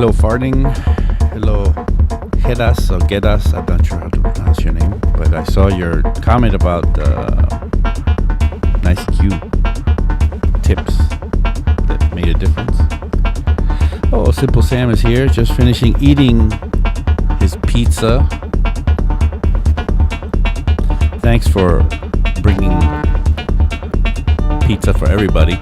hello farting, hello Gedas or Gedas, I'm not sure how to pronounce your name, but I saw your comment about nice cue tips that made a difference. Oh, Simple Sam is here, just finishing eating his pizza. Thanks for bringing pizza for everybody.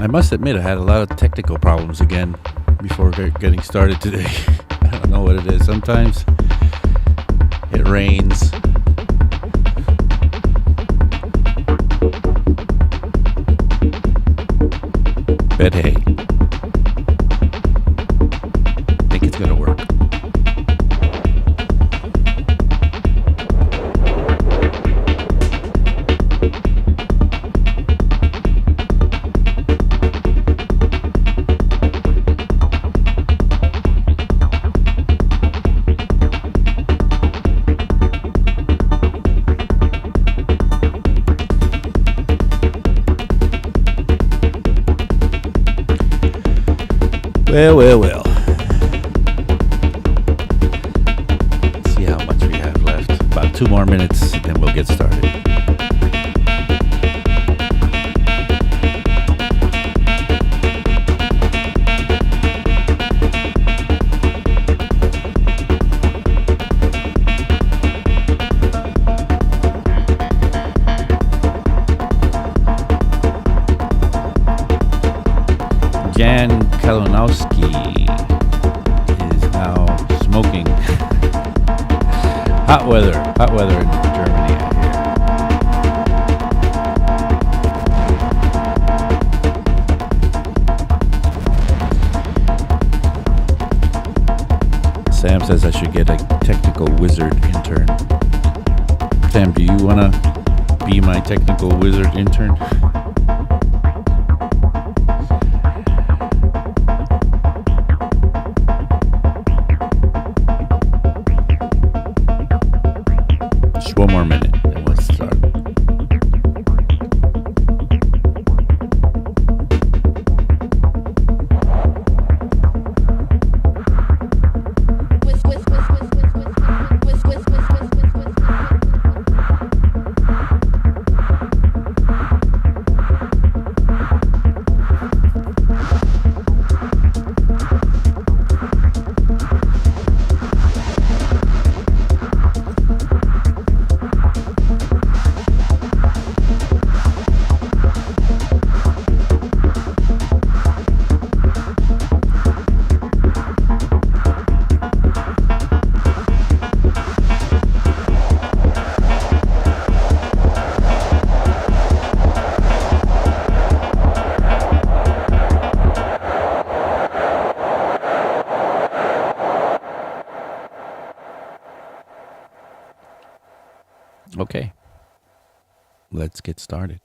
I must admit I had a lot of technical problems again before getting started today. I don't know what it is. Sometimes it rains. But hey, I think it's gonna work. Well. Let's see how much we have left. About 2 more minutes, then we'll get started. Jan Kalinowski is now smoking. Hot weather in Germany, I hear. Sam says I should get a technical wizard intern. Sam, do you want to be my technical wizard intern? One more minute, and we'll start. Okay, let's get started.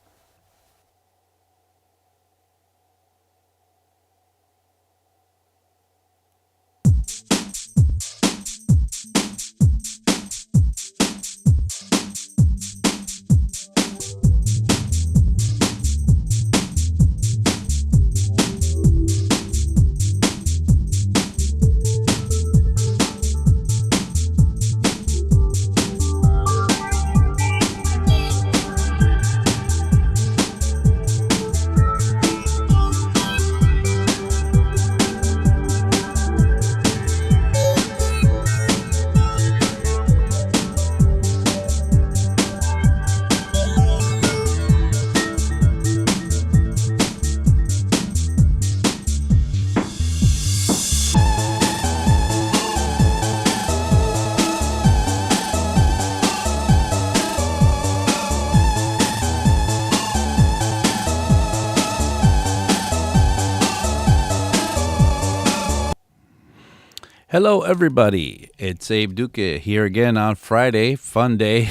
Hello, everybody. It's Abe Duque here again on Friday. Fun day,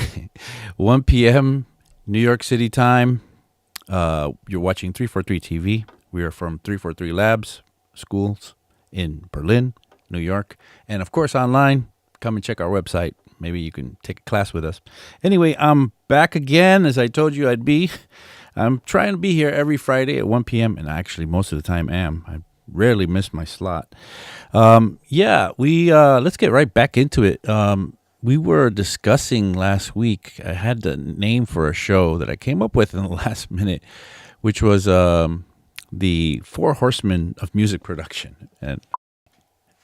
1 p.m. New York City time. You're watching 343 TV. We are from 343 Labs, schools in Berlin, New York, and of course online. Come and check our website. Maybe you can take a class with us. Anyway, I'm back again, as I told you I'd be. I'm trying to be here every Friday at 1 p.m., and actually most of the time am. I rarely miss my slot. Let's get right back into it. We were discussing last week, I had the name for a show that I came up with in the last minute, which was the Four Horsemen of Music Production. And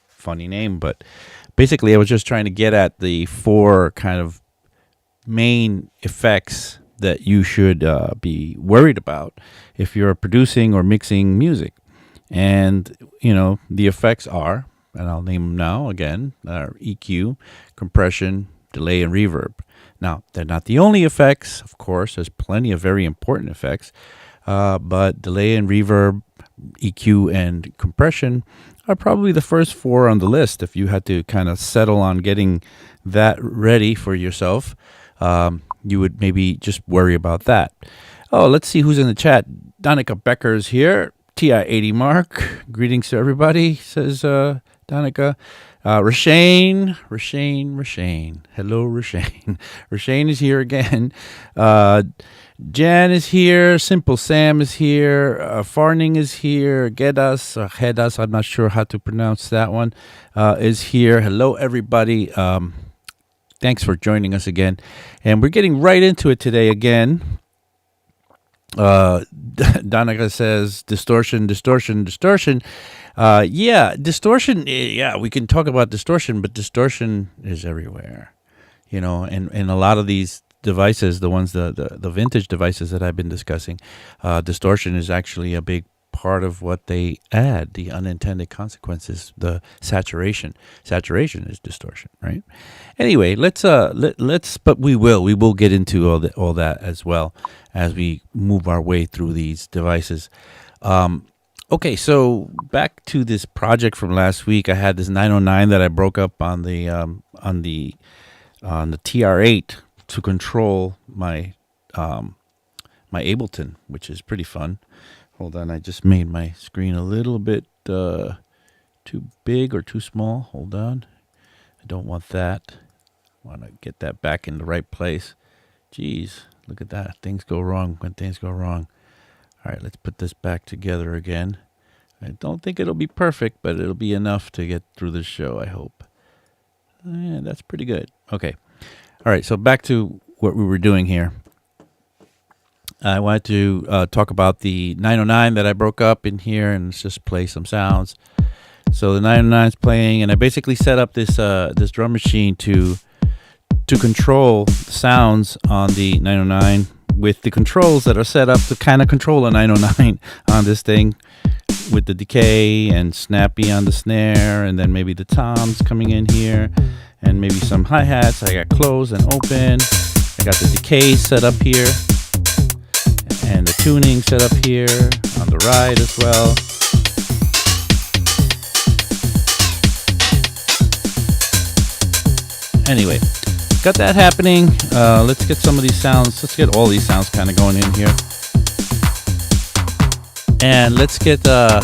funny name, but basically I was just trying to get at the four kind of main effects that you should be worried about if you're producing or mixing music. And, the effects are, and I'll name them now again, are EQ, compression, delay, and reverb. Now, they're not the only effects, of course. There's plenty of very important effects. But delay and reverb, EQ, and compression are probably the first four on the list. If you had to kind of settle on getting that ready for yourself, you would maybe just worry about that. Oh, let's see who's in the chat. Danica Becker's here. TI-80 Mark. Greetings to everybody, says Danica. Rashane. Hello, Rashane. Rashane is here again. Jan is here. Simple Sam is here. Farning is here. Gedas, I'm not sure how to pronounce that one, is here. Hello, everybody. Thanks for joining us again. And we're getting right into it today again. Danica says distortion. Distortion. We can talk about distortion, but distortion is everywhere, and a lot of these devices, the ones, the vintage devices that I've been discussing, distortion is actually a big part of what they add, the unintended consequences, the saturation. Saturation is distortion, right? Anyway, we will get into all that as well as we move our way through these devices. Okay, so back to this project from last week. I had this 909 that I broke up on the TR8 to control my my Ableton, which is pretty fun. Hold on, I just made my screen a little bit too big or too small. Hold on. I don't want that. I want to get that back in the right place. Jeez, look at that. Things go wrong when things go wrong. All right, let's put this back together again. I don't think it'll be perfect, but it'll be enough to get through this show, I hope. Yeah, that's pretty good. Okay. All right, so back to what we were doing here. I wanted to talk about the 909 that I broke up in here, and let's just play some sounds. So the 909 is playing, and I basically set up this drum machine to control the sounds on the 909 with the controls that are set up to kind of control a 909 on this thing, with the decay and snappy on the snare, and then maybe the toms coming in here, and maybe some hi-hats. I got close and open. I got the decay set up here, and the tuning set up here on the ride as well. Anyway, got that happening. Let's get some of these sounds. Let's get all these sounds kind of going in here. And let's get a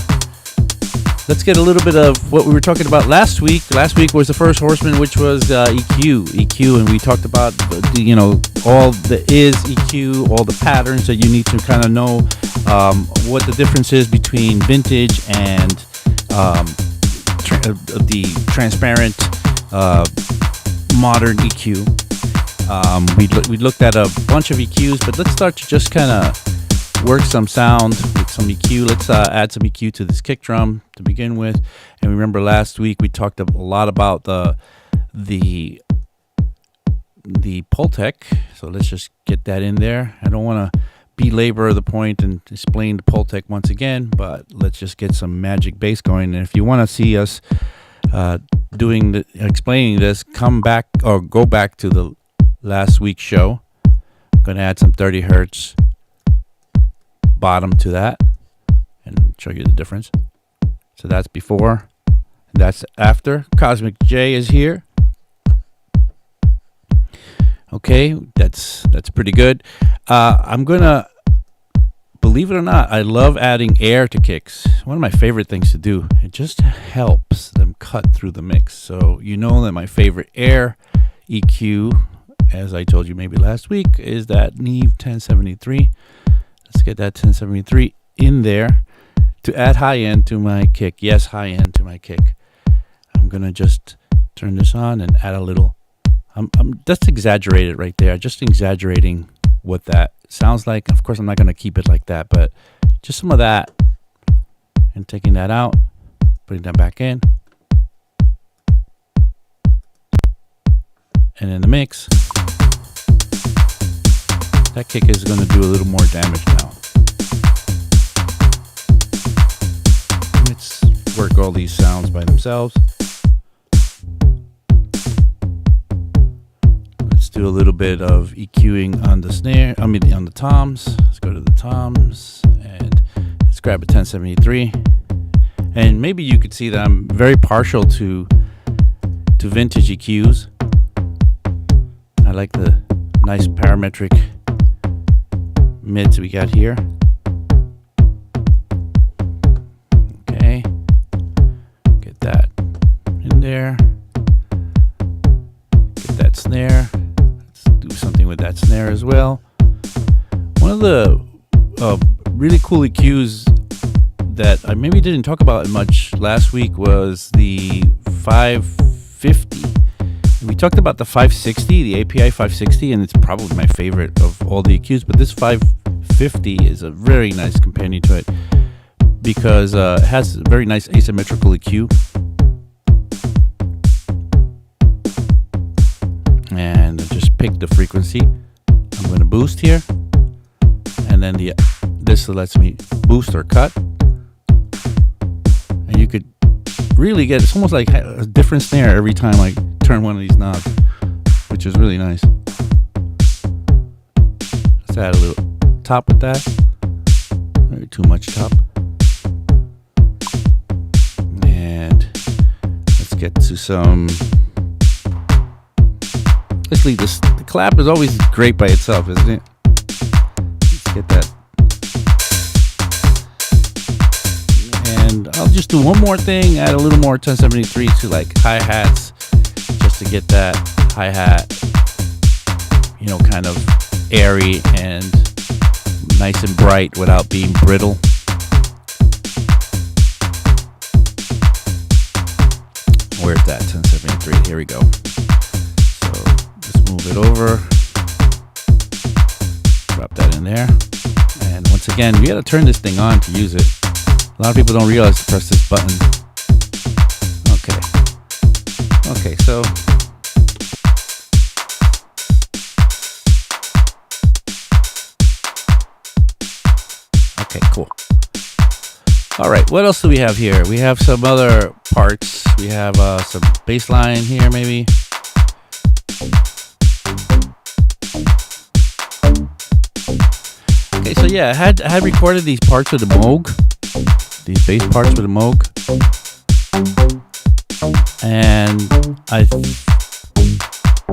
little bit of what we were talking about last week. Last week was the first Horseman, which was EQ, and we talked about all the EQ, all the patterns that you need to kind of know what the difference is between vintage and the transparent modern EQ. We looked at a bunch of EQs, but let's start to just kind of work some sound with some EQ. Let's add some EQ to this kick drum to begin with. And remember last week we talked a lot about the Pultec. So let's just get that in there. I don't want to belabor the point and explain the Pultec once again, but let's just get some magic bass going. And if you want to see us explaining this, come back or go back to the last week's show. I'm going to add some 30 hertz bottom to that and show you the difference. So that's before, that's after. Cosmic J is here. Okay, that's pretty good. I'm gonna believe it or not, I love adding air to kicks. One of my favorite things to do. It just helps them cut through the mix. So you know that my favorite air EQ, as I told you maybe last week, is that Neve 1073. Let's get that 1073 in there to add high end to my kick. Yes, high end to my kick. I'm going to just turn this on and add a little. That's exaggerated right there. Just exaggerating what that sounds like. Of course, I'm not going to keep it like that, but just some of that. And taking that out, putting that back in. And in the mix, that kick is going to do a little more damage now. Let's work all these sounds by themselves. Let's do a little bit of EQing on the snare, on the toms. Let's go to the toms and let's grab a 1073. And maybe you could see that I'm very partial to vintage EQs. I like the nice parametric mids we got here. Okay, get that in there. Get that snare. Let's do something with that snare as well. One of the really cool EQs that I maybe didn't talk about much last week was the 550. We talked about the 560, the API 560, and it's probably my favorite of all the EQs, but this 550 is a very nice companion to it because it has a very nice asymmetrical EQ. And I just pick the frequency. I'm going to boost here, and then this lets me boost or cut. And you could really get, it's almost like a different snare every time I turn one of these knobs, which is really nice. Let's add a little top with that. Maybe too much top. And let's get to some. Let's leave this. The clap is always great by itself, isn't it? Let's get that. And I'll just do one more thing, add a little more 1073 to like hi-hats, just to get that hi-hat, kind of airy and nice and bright without being brittle. Where's that 1073? Here we go. So let's move it over. Drop that in there. And once again, we got to turn this thing on to use it. A lot of people don't realize to press this button. Okay, so okay, cool. All right, what else do we have here? We have some other parts. We have some bass line here, maybe. Okay, so yeah, I had recorded these parts with the Moog. These bass parts with a Moog, and I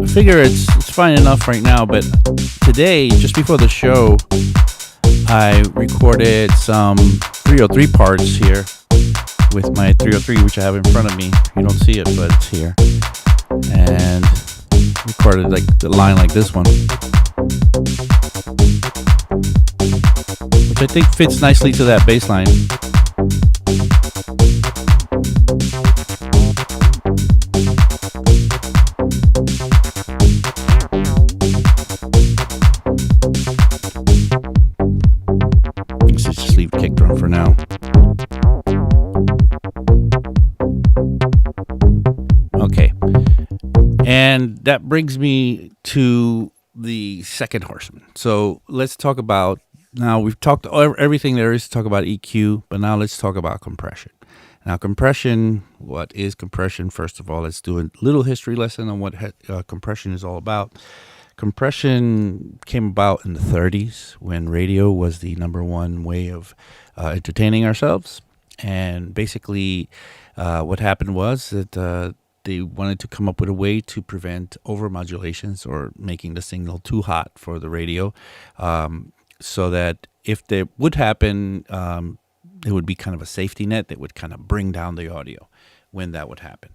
figure it's fine enough right now. But today, just before the show, I recorded some 303 parts here with my 303, which I have in front of me. You don't see it, but it's here, and recorded like the line like this one, which I think fits nicely to that bass line. Let's just leave kick drum for now. Okay, and that brings me to the second Horseman. So let's talk about. Now, we've talked everything there is to talk about EQ, but now let's talk about compression. Now, compression, what is compression? First of all, let's do a little history lesson on what compression is all about. Compression came about in the 30s when radio was the number one way of entertaining ourselves. And basically, what happened was that they wanted to come up with a way to prevent overmodulations or making the signal too hot for the radio. So that if there would happen, it would be kind of a safety net that would kind of bring down the audio when that would happen.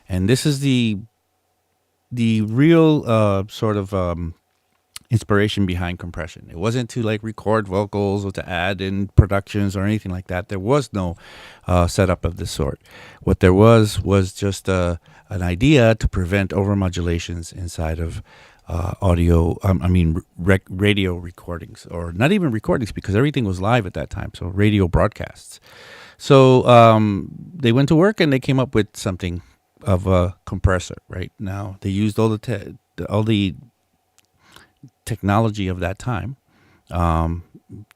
And this is the real sort of inspiration behind compression. It wasn't to like record vocals or to add in productions or anything like that. There was no setup of this sort. What there was just an idea to prevent overmodulations inside of audio. Radio recordings, or not even recordings, because everything was live at that time. So radio broadcasts. So they went to work and they came up with something of a compressor. Right now, they used all the technology of that time,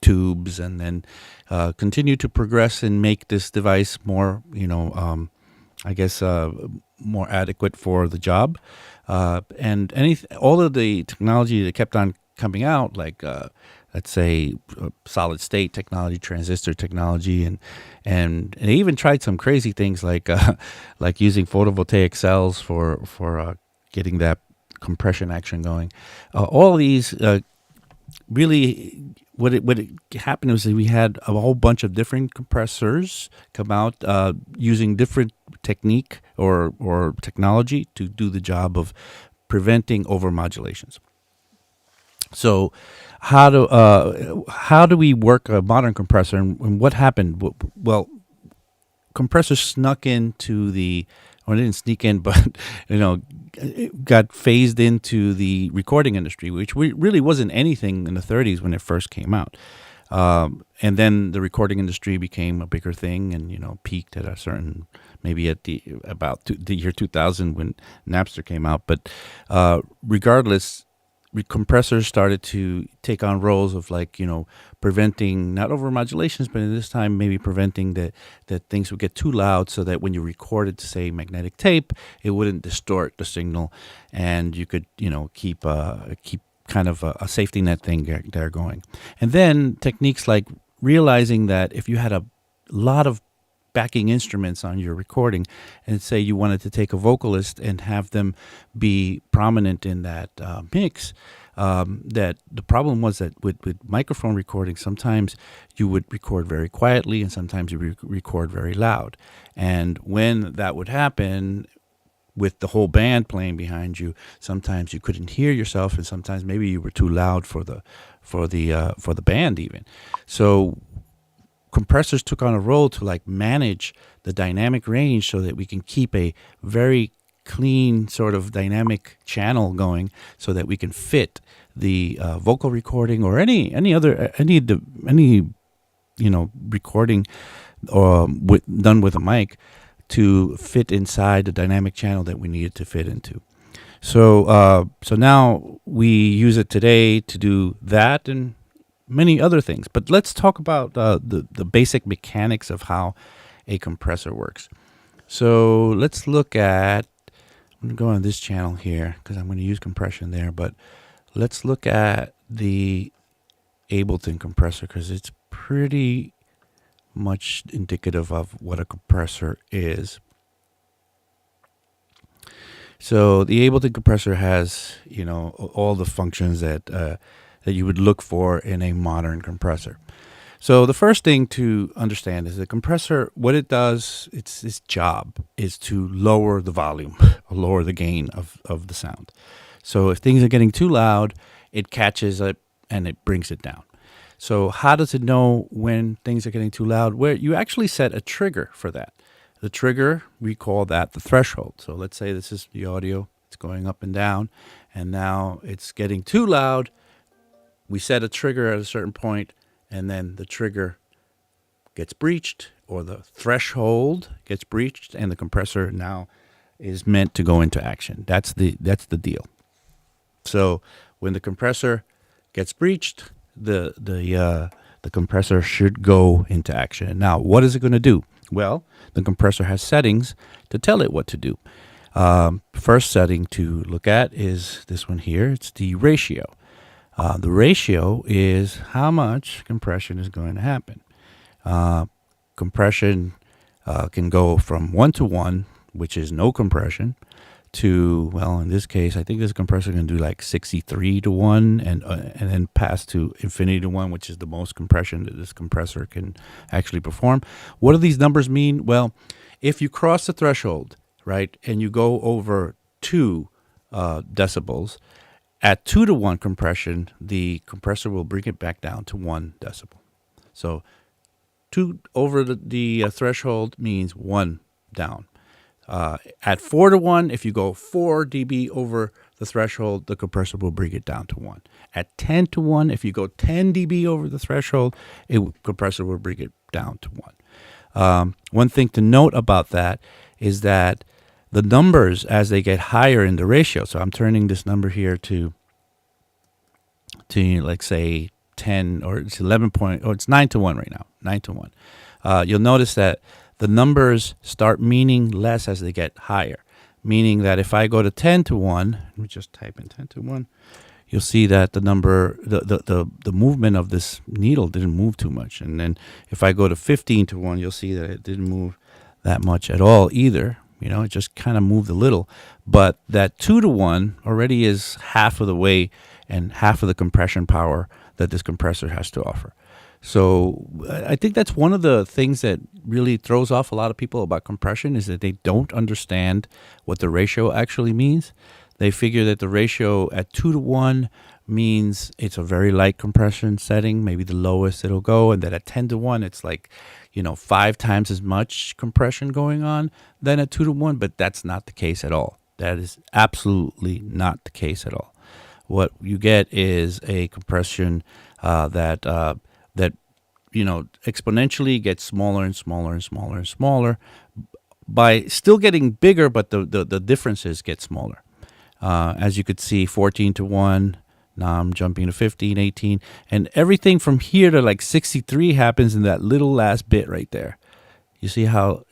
tubes, and then continue to progress and make this device more, more adequate for the job. And all of the technology that kept on coming out, like let's say solid state technology, transistor technology, and they even tried some crazy things like like using photovoltaic cells for getting that compression action going. All these really, what happened was that we had a whole bunch of different compressors come out using different technique or technology to do the job of preventing overmodulations. So how do we work a modern compressor, and what happened? Well, compressors snuck into or didn't sneak in, but it got phased into the recording industry, which really wasn't anything in the 30s when it first came out. And then the recording industry became a bigger thing, and peaked at a certain, maybe at the year 2000 when Napster came out. But regardless, compressors started to take on roles of preventing not overmodulations, but in this time maybe preventing that things would get too loud, so that when you recorded to say magnetic tape, it wouldn't distort the signal, and you could keep kind of a safety net thing there going. And then techniques like realizing that if you had a lot of backing instruments on your recording, and say you wanted to take a vocalist and have them be prominent in that mix, that the problem was that with microphone recording, sometimes you would record very quietly and sometimes you record very loud. And when that would happen, with the whole band playing behind you, sometimes you couldn't hear yourself, and sometimes maybe you were too loud for the band even. So compressors took on a role to manage the dynamic range, so that we can keep a very clean sort of dynamic channel going, so that we can fit the vocal recording or any recording done with a mic to fit inside the dynamic channel that we needed to fit into. So now we use it today to do that and many other things. But let's talk about the basic mechanics of how a compressor works. So let's look at, I'm going to go on this channel here because I'm going to use compression there, but let's look at the Ableton compressor, because it's pretty much indicative of what a compressor is. So the Ableton compressor has, all the functions that you would look for in a modern compressor. So the first thing to understand is the compressor, what it does, its job is to lower the volume, lower the gain of the sound. So if things are getting too loud, it catches it and it brings it down. So how does it know when things are getting too loud? Where you actually set a trigger for that. The trigger, we call that the threshold. So let's say this is the audio, it's going up and down, and now it's getting too loud. We set a trigger at a certain point, and then the trigger gets breached, or the threshold gets breached, and the compressor now is meant to go into action. That's the deal. So when the compressor gets breached, the compressor should go into action. Now, what is it going to do? Well, the compressor has settings to tell it what to do. First setting to look at is this one here. It's the ratio. The ratio is how much compression is going to happen. Compression can go from 1 to 1, which is no compression, to, well, in this case, I think this compressor can do like 63 to 1 and then pass to infinity to 1, which is the most compression that this compressor can actually perform. What do these numbers mean? Well, if you cross the threshold, right, and you go over 2 decibels, at 2 to 1 compression, the compressor will bring it back down to 1 decibel. So 2 over the threshold means 1 down. At 4 to 1, if you go 4 dB over the threshold, the compressor will bring it down to 1. At 10 to 1, if you go 10 dB over the threshold, compressor will bring it down to 1. One thing to note about that is that the numbers, as they get higher in the ratio, so I'm turning this number here to like say 10, or it's 11 point, or it's 9 to 1 right now, 9 to 1. You'll notice that the numbers start meaning less as they get higher, meaning that if I go to 10 to 1, let me just type in 10 to 1, you'll see that the number, the movement of this needle didn't move too much. And then if I go to 15 to 1, you'll see that it didn't move that much at all either. It just kind of moved a little. But that 2 to 1 already is half of the way and half of the compression power that this compressor has to offer. So I think that's one of the things that really throws off a lot of people about compression, is that they don't understand what the ratio actually means. They figure that the ratio at 2 to 1 means it's a very light compression setting, maybe the lowest it'll go, and that at 10 to 1 it's like 5 times as much compression going on than at 2 to 1, but that's not the case at all. That is absolutely not the case at all. What you get is a compression that exponentially gets smaller and smaller and smaller and smaller, by still getting bigger, but the differences get smaller. As you could see, 14 to 1, now I'm jumping to 15, 18, and everything from here to like 63 happens in that little last bit right there. You see how,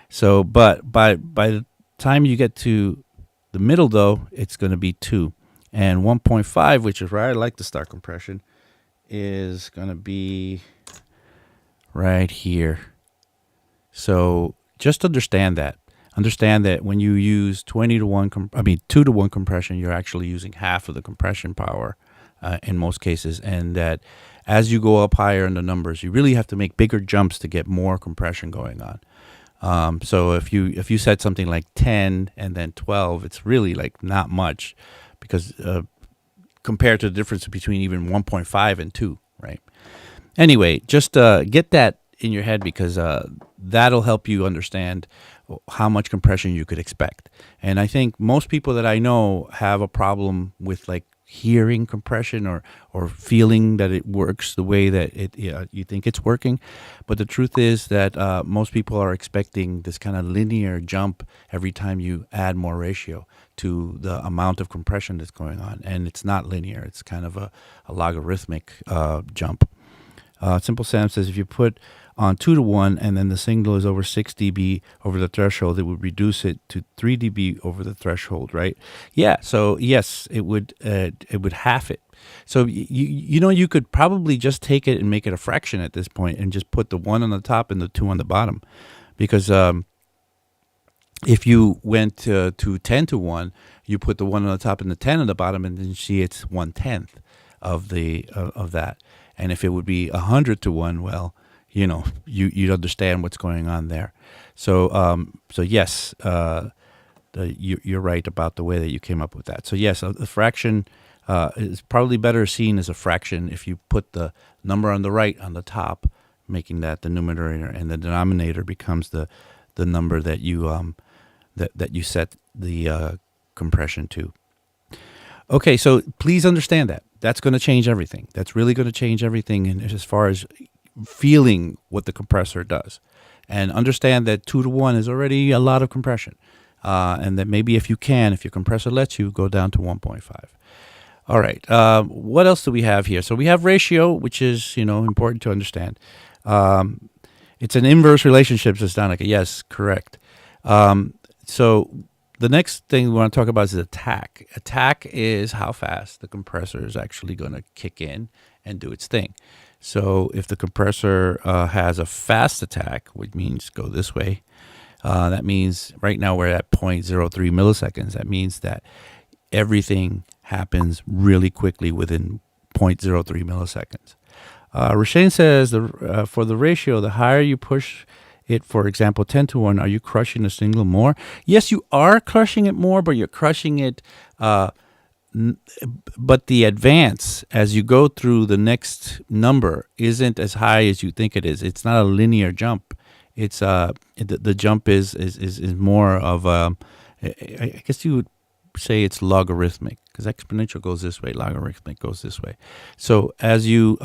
so, but by the time you get to the middle though, it's going to be 2. And 1.5, which is where I like to start compression, is going to be right here. So just understand that. Understand that when you use 2 to 1 compression, you're actually using half of the compression power in most cases, and that as you go up higher in the numbers, you really have to make bigger jumps to get more compression going on. So if you set something like 10 and then 12, it's really like not much, because compared to the difference between even 1.5 and 2, right? Anyway, just get that in your head, because that'll help you understand how much compression you could expect. And I think most people that I know have a problem with like hearing compression or feeling that it works the way that you think it's working. But the truth is that most people are expecting this kind of linear jump every time you add more ratio to the amount of compression that's going on. And it's not linear. It's kind of a logarithmic jump. Simple Sam says if you put on 2 to 1 and then the signal is over 6 dB over the threshold, it would reduce it to 3 dB over the threshold, right? Yeah, so yes, it would half it. So you could probably just take it and make it a fraction at this point and just put the 1 on the top and the 2 on the bottom. Because if you went to 10 to 1, you put the 1 on the top and the 10 on the bottom, and then you see it's 1/10 of that. And if it would be 100 to 1, well, you'd understand what's going on there. So yes, you're right about the way that you came up with that. So yes, the fraction is probably better seen as a fraction if you put the number on the right on the top, making that the numerator, and the denominator becomes the number that you that you set the compression to. Okay, so please understand that. That's going to change everything. That's really going to change everything as far as feeling what the compressor does. And understand that 2 to 1 is already a lot of compression. And that maybe if your compressor lets you, go down to 1.5. All right, what else do we have here? So we have ratio, which is, important to understand. It's an inverse relationship, says Danica. Yes, correct. So the next thing we want to talk about is attack. Attack is how fast the compressor is actually going to kick in and do its thing. So if the compressor has a fast attack, which means go this way, That means right now we're at 0.03 milliseconds. That means that everything happens really quickly within 0.03 milliseconds. Rashane says for the ratio, the higher you push it, for example, 10 to 1, are you crushing the signal more? Yes, you are crushing it more, but you're crushing it. But the advance as you go through the next number isn't as high as you think it is. It's not a linear jump. It's the jump is more of I guess you would say it's logarithmic, because exponential goes this way, logarithmic goes this way. So as you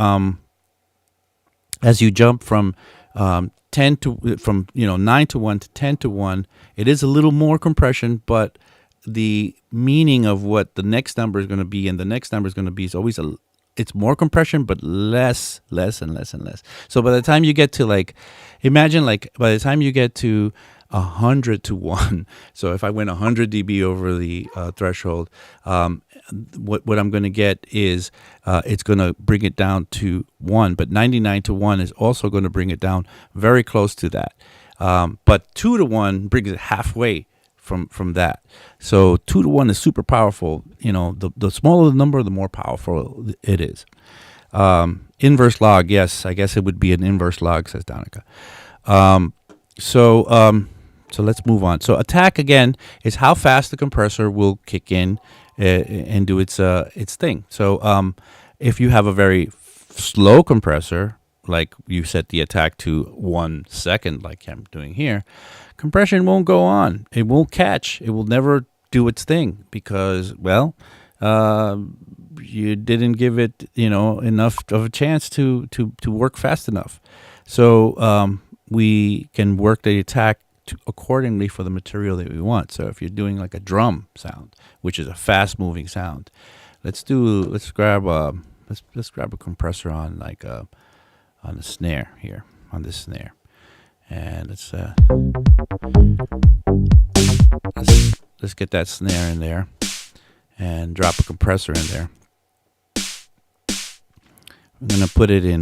jump from 9 to 1 to 10 to 1, it is a little more compression, but the meaning of what the next number is going to be and the next number is going to be is always it's more compression, but less and less and less. So by the time you get to imagine by the time you get to 100 to 1, so if I went 100 dB over the threshold, what I'm going to get is it's going to bring it down to 1, but 99 to 1 is also going to bring it down very close to that. But 2 to 1 brings it halfway from that. So 2 to 1 is super powerful. The smaller the number, the more powerful it is. Inverse log, yes, I guess it would be an inverse log, says Danica. So let's move on. So attack, again, is how fast the compressor will kick in and do its thing. So if you have a very slow compressor, like you set the attack to 1 second, like I'm doing here, compression won't go on. It won't catch. It will never do its thing because, you didn't give it, enough of a chance to work fast enough. So we can work the attack accordingly for the material that we want. So if you're doing like a drum sound, which is a fast moving sound, let's grab a compressor on on the snare here, on this snare. And let's get that snare in there and drop a compressor in there. I'm going to put it in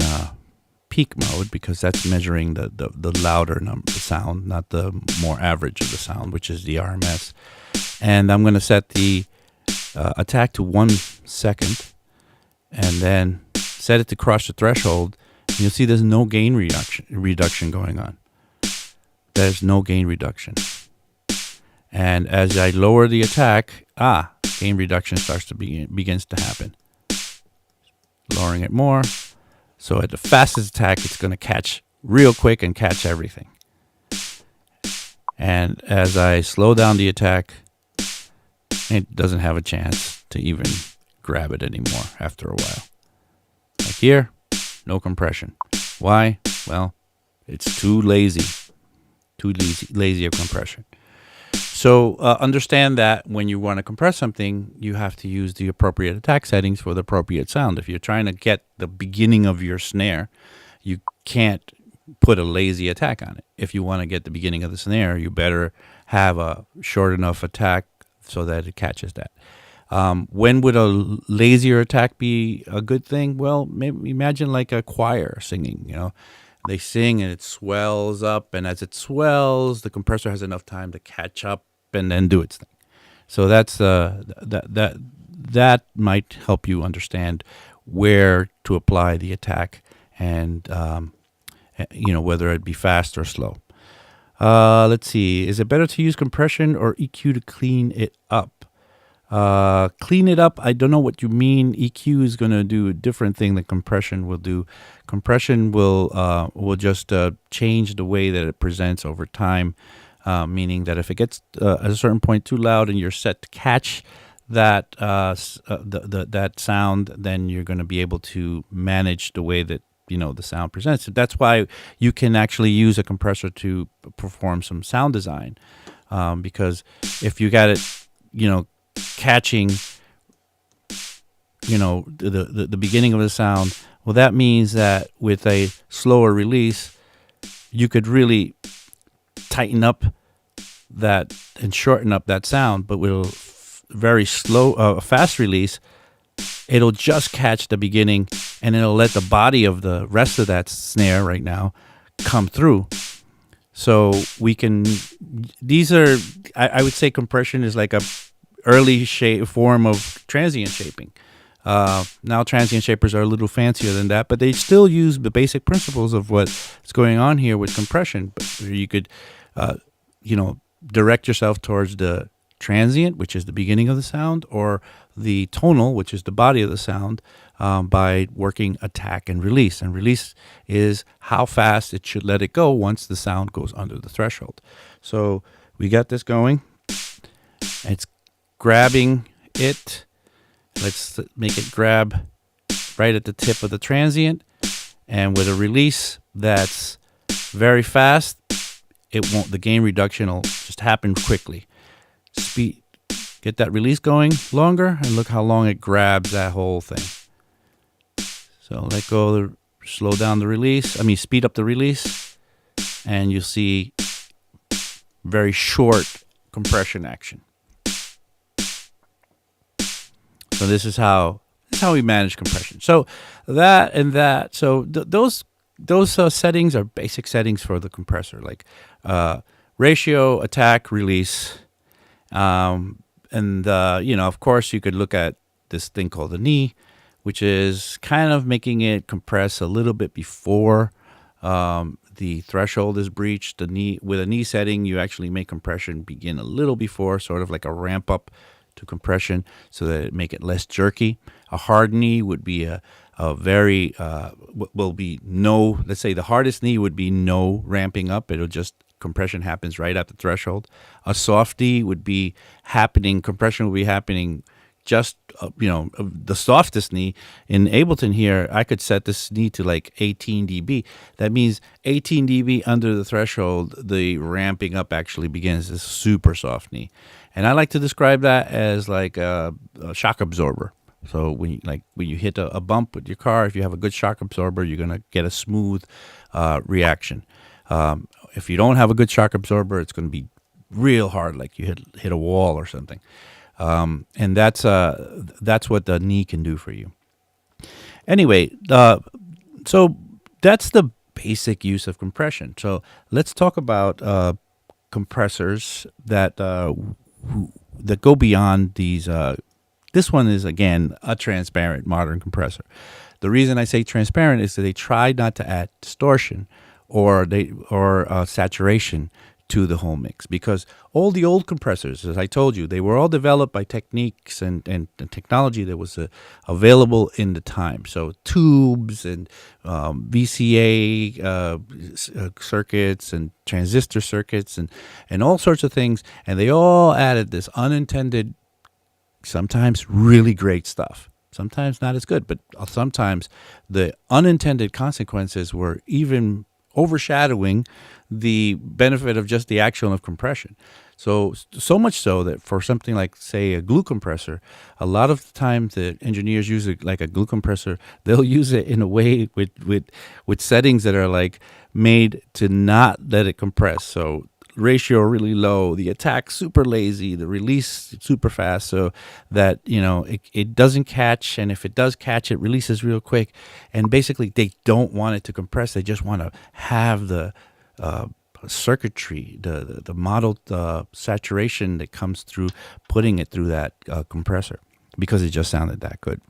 peak mode because that's measuring the louder sound, not the more average of the sound, which is the RMS. And I'm going to set the attack to 1 second and then set it to cross the threshold. And you'll see there's no gain reduction going on. There's no gain reduction. And as I lower the attack, gain reduction starts to begins to happen. Lowering it more. So at the fastest attack, it's going to catch real quick and catch everything. And as I slow down the attack, it doesn't have a chance to even grab it anymore after a while. Like here, no compression. Why? Well, it's too lazy of compression. So understand that when you want to compress something, you have to use the appropriate attack settings for the appropriate sound. If you're trying to get the beginning of your snare, you can't put a lazy attack on it. If you want to get the beginning of the snare, you better have a short enough attack so that it catches that. When would a lazier attack be a good thing? Well, maybe imagine like a choir singing, They sing and it swells up, and as it swells, the compressor has enough time to catch up and then do its thing. So that's that might help you understand where to apply the attack and whether it be fast or slow. Let's see. Is it better to use compression or EQ to clean it up? Clean it up, I don't know what you mean. EQ is going to do a different thing than compression will do. Compression will just change the way that it presents over time, meaning that if it gets at a certain point too loud and you're set to catch that that sound, then you're going to be able to manage the way that the sound presents. So that's why you can actually use a compressor to perform some sound design, because if you got it, catching the beginning of the sound, well, that means that with a slower release you could really tighten up that and shorten up that sound. But with a very slow fast release, it'll just catch the beginning and it'll let the body of the rest of that snare right now come through. So we can, these are, I would say compression is like a early form of transient shaping. Now transient shapers are a little fancier than that, but they still use the basic principles of what's going on here with compression. But you could, you know, direct yourself towards the transient, which is the beginning of the sound, or the tonal, which is the body of the sound, by working attack and release. And release is how fast it should let it go once the sound goes under the threshold. So we got this going. It's grabbing it. Let's make it grab right at the tip of the transient. And with a release that's very fast, it won't, the gain reduction will just happen quickly. Speed, get that release going longer, and look how long it grabs that whole thing. So let go, slow down the release, speed up the release, and you'll see very short compression action. So this is how we manage compression. So those settings are basic settings for the compressor, like ratio, attack, release, of course you could look at this thing called the knee, which is kind of making it compress a little bit before the threshold is breached. The knee, with a knee setting, you actually make compression begin a little before, sort of like a ramp up to compression, so that it make it less jerky. A hard knee would be a very will be no. Let's say the hardest knee would be no ramping up. It'll just, compression happens right at the threshold. A soft knee would be happening. Compression will be happening just the softest knee. In Ableton here, I could set this knee to like 18 dB. That means 18 dB under the threshold, the ramping up actually begins. This super soft knee. And I like to describe that as like a shock absorber. So when you hit a bump with your car, if you have a good shock absorber, you're gonna get a smooth reaction. If you don't have a good shock absorber, it's gonna be real hard, like you hit a wall or something. And that's what the knee can do for you. Anyway, so that's the basic use of compression. So let's talk about compressors that go beyond these. This one is, again, a transparent modern compressor. The reason I say transparent is that they try not to add distortion or saturation to the whole mix, because all the old compressors, as I told you, they were all developed by techniques and technology that was available in the time. So tubes and VCA circuits and transistor circuits and all sorts of things, and they all added this unintended, sometimes really great stuff, sometimes not as good, but sometimes the unintended consequences were even overshadowing the benefit of just the action of compression. So much so that for something like, say, a glue compressor, a lot of the times the engineers use it like a glue compressor. They'll use it in a way with settings that are like made to not let it compress. So ratio really low, the attack super lazy, the release super fast, so that it doesn't catch, and if it does catch, it releases real quick. And basically they don't want it to compress, they just want to have the circuitry, the modeled saturation that comes through putting it through that compressor, because it just sounded that good.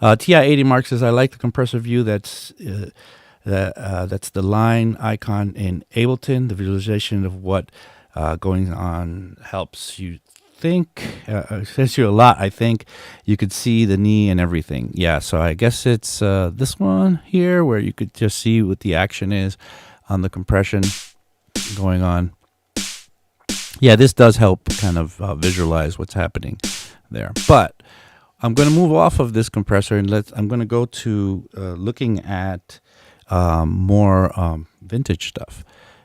TI-80 Mark says, I like the compressor view. That's the line icon in Ableton. The visualization of what going on helps you think. Says you a lot. I think you could see the knee and everything. Yeah, so I guess it's this one here where you could just see what the action is on the compression going on. Yeah, this does help kind of visualize what's happening there. But I'm going to move off of this compressor and I'm going to go to looking at more vintage stuff.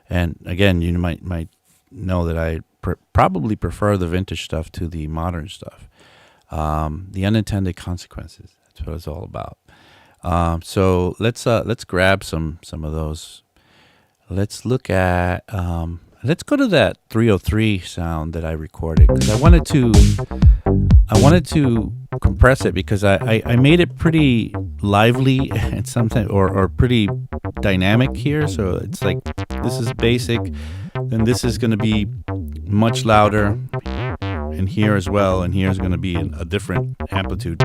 And again, you might know that I probably prefer the vintage stuff to the modern stuff. The unintended consequences, that's what it's all about. So let's grab some of those. Let's look at let's go to that 303 sound that I recorded, because I wanted to compress it because I made it pretty lively and sometimes or pretty dynamic here. So it's like this is basic, then this is going to be much louder, and here as well, and here is going to be a different amplitude.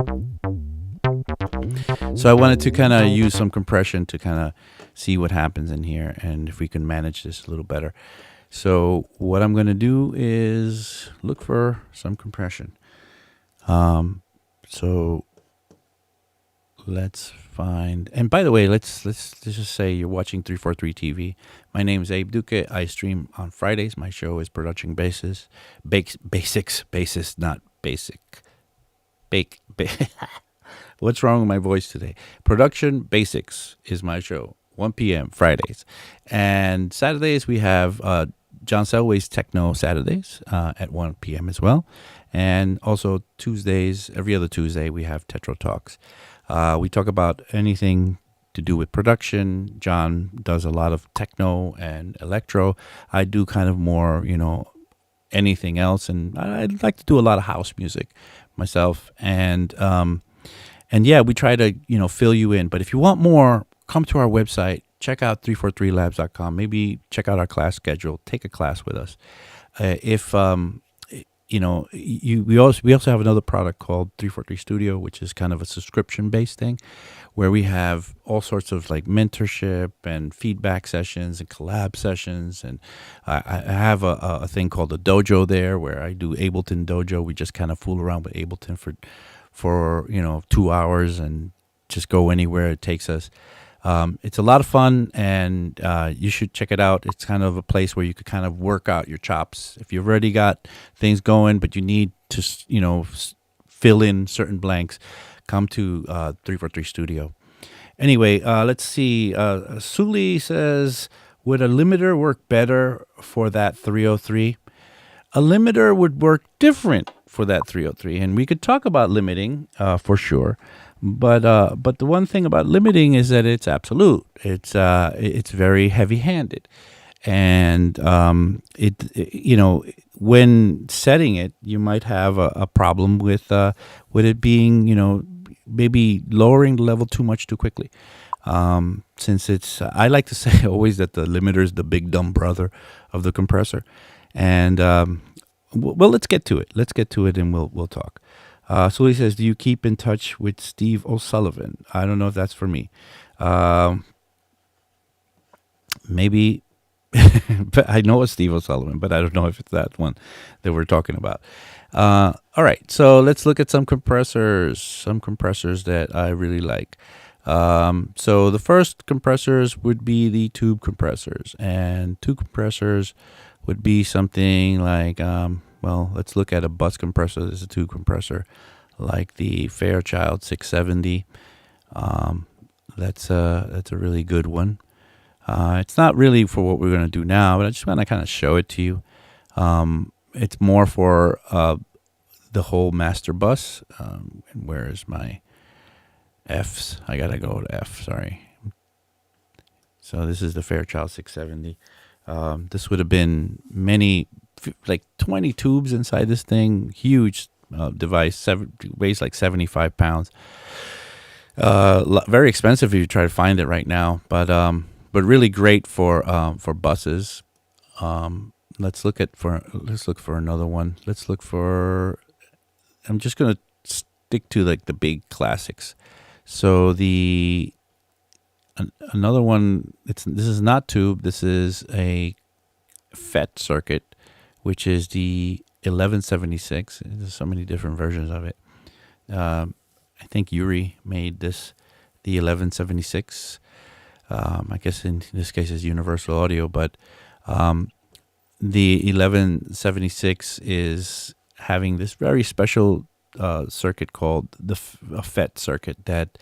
So I wanted to kind of use some compression to kind of see what happens in here and if we can manage this a little better. So what I'm going to do is look for some compression. So let's find, and by the way, let's just say you're watching 343 TV. My name is Abe Duque. I stream on Fridays. My show is Production Basis, Basis, not basic. What's wrong with my voice today? Production Basics is my show, 1 p.m. Fridays. And Saturdays we have John Selway's Techno Saturdays at 1 p.m. as well. And also Tuesdays, every other Tuesday, we have Tetro Talks. We talk about anything to do with production. John does a lot of techno and electro. I do kind of more, anything else. And I'd like to do a lot of house music myself. And yeah, we try to, fill you in. But if you want more, come to our website. Check out 343labs.com. Maybe check out our class schedule. Take a class with us. We also have another product called 343 Studio, which is kind of a subscription-based thing, where we have all sorts of like mentorship and feedback sessions and collab sessions. And I have a thing called the Dojo there, where I do Ableton Dojo. We just kind of fool around with Ableton for 2 hours and just go anywhere it takes us. It's a lot of fun, and you should check it out. It's kind of a place where you could kind of work out your chops. If you've already got things going, but you need to, fill in certain blanks, come to 343 Studio. Anyway, let's see. Suli says, would a limiter work better for that 303? A limiter would work different for that 303, and we could talk about limiting for sure. But the one thing about limiting is that it's absolute. It's very heavy-handed, and when setting it, you might have a problem with it being maybe lowering the level too much too quickly. Since I like to say always that the limiter is the big dumb brother of the compressor, and well, let's get to it. Let's get to it, and we'll talk. So he says, do you keep in touch with Steve O'Sullivan? I don't know if that's for me. Maybe, but I know a Steve O'Sullivan, but I don't know if it's that one that we're talking about. All right, so let's look at some compressors that I really like. So the first compressors would be the tube compressors, and tube compressors would be something like, well, let's look at a bus compressor. This is a tube compressor, like the Fairchild 670. That's a really good one. It's not really for what we're going to do now, but I just want to kind of show it to you. It's more for the whole master bus. And where's my Fs? I gotta go to F. Sorry. So this is the Fairchild 670. This would have been like 20 tubes inside this thing. Huge device. Weighs like 75 pounds. Very expensive if you try to find it right now, but really great for buses. Let's look for another one. I'm just gonna stick to like the big classics. So another one. This is not tube. This is a FET circuit, which is the 1176. There's so many different versions of it. I think Yuri made the 1176. I guess in this case it's Universal Audio, but the 1176 is having this very special circuit called the FET circuit that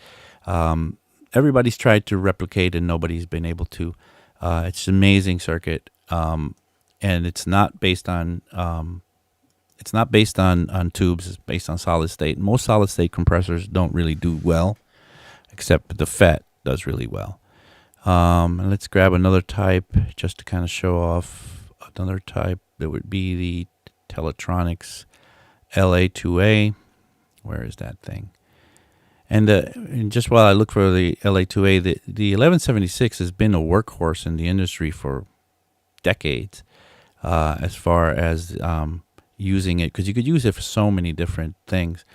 everybody's tried to replicate and nobody's been able to. It's an amazing circuit, and it's not based on tubes. It's based on solid state. Most solid state compressors don't really do well, except the FET does really well. And let's grab another type just to kind of show off another type. That would be the Teletronics LA2A, Where is that thing? And just while I look for the LA2A, the 1176 has been a workhorse in the industry for decades, as far as using it, because you could use it for so many different things.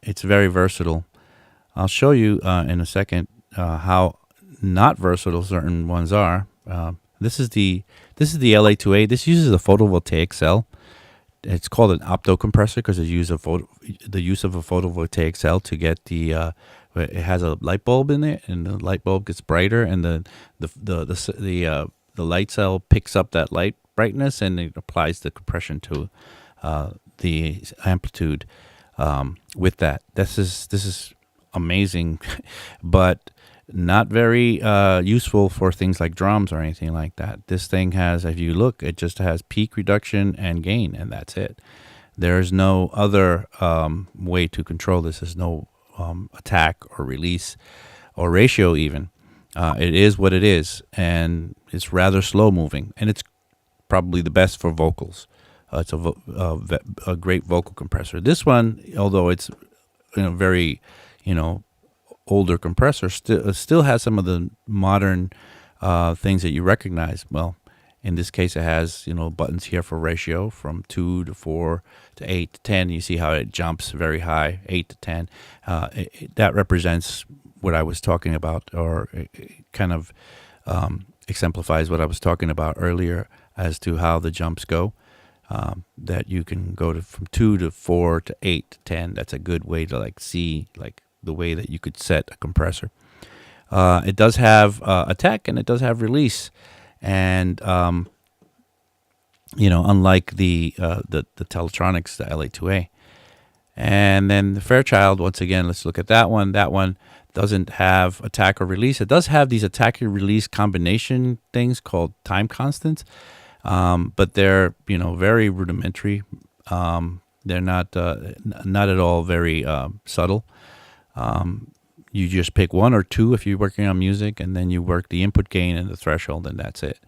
It's very versatile. I'll show you in a second how not versatile certain ones are. This is the LA2A. This uses a photovoltaic cell. It's called an opto compressor because it uses the use of a photovoltaic cell to get it has a light bulb in it, and the light bulb gets brighter, and the light cell picks up that light brightness, and it applies the compression to the amplitude with that. This is amazing, but not very useful for things like drums or anything like that. This thing has, if you look, it just has peak reduction and gain, and that's it. There's no other way to control this. There's no attack or release or ratio even. It is what it is, and it's rather slow moving, and it's probably the best for vocals. It's a great vocal compressor. This one, although it's very, older compressor, still has some of the modern things that you recognize. Well, in this case, it has buttons here for ratio from 2 to 4 to 8 to 10. You see how it jumps very high, 8 to 10. That represents what I was talking about, or it kind of exemplifies what I was talking about earlier as to how the jumps go. That you can go from 2 to 4 to 8 to 10. That's a good way to see the way that you could set a compressor. It does have attack, and it does have release, and unlike the Teletronics, the LA2A. And then the Fairchild, once again, let's look at that one. That one doesn't have attack or release. It does have these attack and release combination things called time constants, but they're very rudimentary. They're not at all very subtle. You just pick one or two if you're working on music, and then you work the input gain and the threshold, and that's it.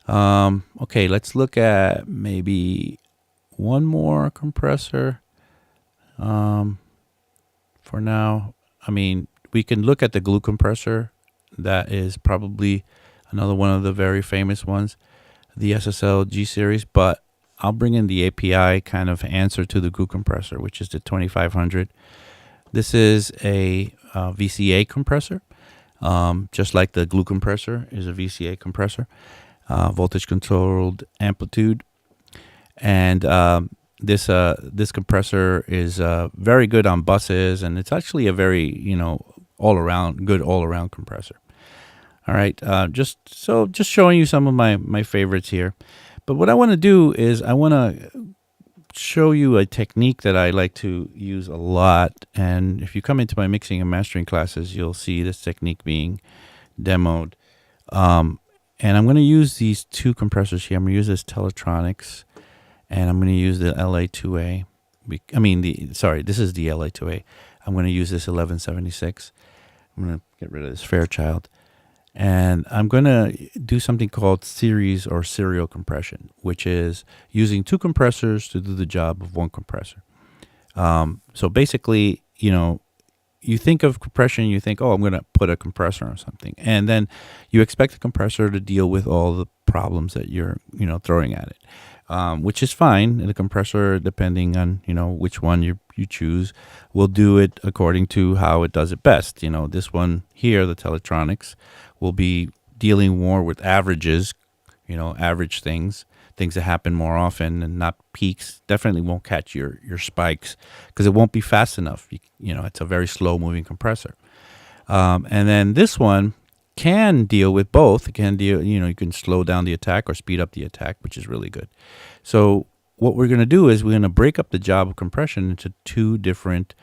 Okay, let's look at maybe one more compressor. For now, we can look at the glue compressor. That is probably another one of the very famous ones, the SSL G series, but I'll bring in the API kind of answer to the glue compressor, which is the 2500. This is a VCA compressor, just like the glue compressor is a VCA compressor, voltage controlled amplitude. And this compressor is very good on buses, and it's actually a very good all around compressor. All right, just showing you some of my favorites here. But what I want to do is I want to show you a technique that I like to use a lot. And if you come into my mixing and mastering classes, you'll see this technique being demoed. And I'm going to use these two compressors here. I'm going to use this Teletronics, and I'm going to use the LA2A. This is the LA2A. I'm going to use this 1176. I'm going to get rid of this Fairchild. And I'm going to do something called series or serial compression, which is using two compressors to do the job of one compressor. So basically, you think of compression, you think, I'm going to put a compressor on something. And then you expect the compressor to deal with all the problems that you're, throwing at it, which is fine. And the compressor, depending on, which one you choose, will do it according to how it does it best. This one here, the Teletronics, will be dealing more with averages, average things that happen more often, and not peaks. Definitely won't catch your spikes because it won't be fast enough. It's a very slow moving compressor. And then this one can deal with both. It can deal, you can slow down the attack or speed up the attack, which is really good. So what we're going to do is we're going to break up the job of compression into two different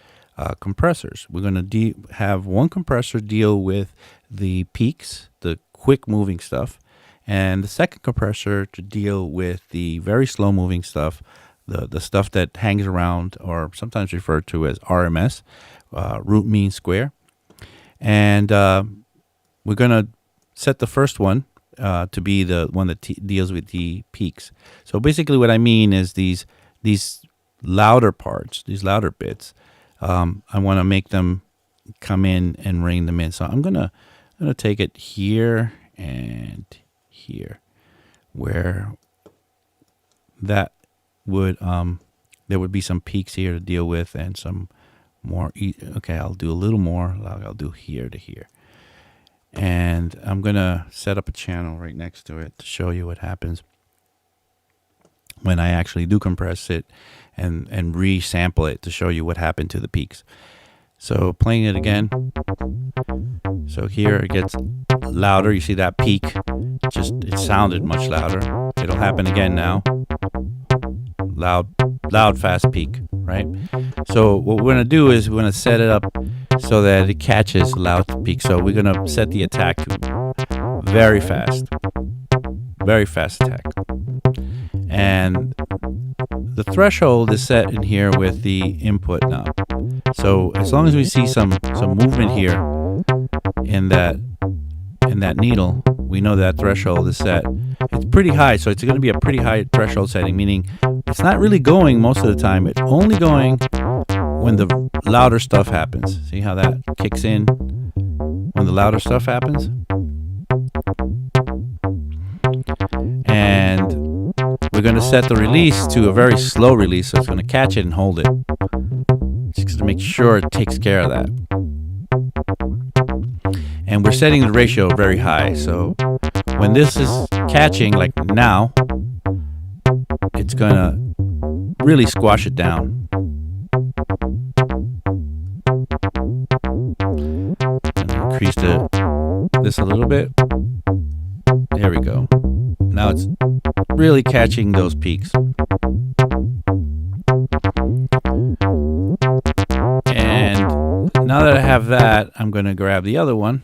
compressors. We're going to have one compressor deal with the peaks, the quick moving stuff, and the second compressor to deal with the very slow moving stuff, the stuff that hangs around, or sometimes referred to as RMS, root mean square. And we're going to set the first one to be the one that deals with the peaks. So basically what I mean is these louder parts, these louder bits, I want to make them come in and rein them in. So I'm gonna take it here and here, where that would there would be some peaks here to deal with and some more. Okay, I'll do a little more. I'll do here to here, and I'm gonna set up a channel right next to it to show you what happens when I actually do compress it and re-sample it to show you what happened to the peaks. So playing it again. So here it gets louder. You see that peak? It sounded much louder. It'll happen again now. Loud, fast peak, right? So what we're gonna do is we're gonna set it up so that it catches loud peak. So we're gonna set the attack to very fast attack. And the threshold is set in here with the input knob. So as long as we see some movement here in that needle, we know that threshold is set. It's pretty high, so it's going to be a pretty high threshold setting, meaning it's not really going most of the time. It's only going when the louder stuff happens. See how that kicks in when the louder stuff happens? And we're going to set the release to a very slow release, so it's going to catch it and hold it, just to make sure it takes care of that. And we're setting the ratio very high, so when this is catching, like now, it's going to really squash it down. Increase this a little bit. There we go. Now it's really catching those peaks. And now that I have that, I'm going to grab the other one,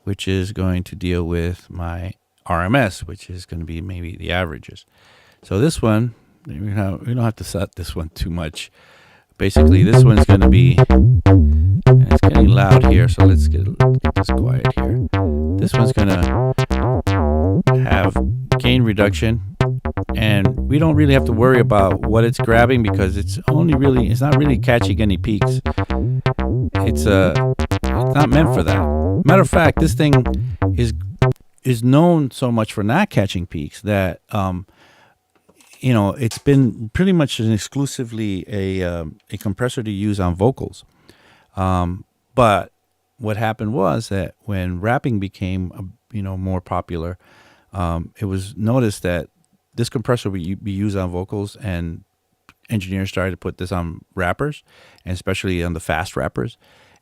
which is going to deal with my RMS, which is going to be maybe the averages. So this one, we don't have to set this one too much. Basically, this one's going to be, and it's getting loud here, so let's get this quiet here. This one's going to have gain reduction, and we don't really have to worry about what it's grabbing because it's not really catching any peaks. It's not meant for that. Matter of fact, this thing is known so much for not catching peaks that it's been pretty much exclusively a compressor to use on vocals. But what happened was that when rapping became more popular, it was noticed that this compressor would be used on vocals, and engineers started to put this on rappers, and especially on the fast rappers,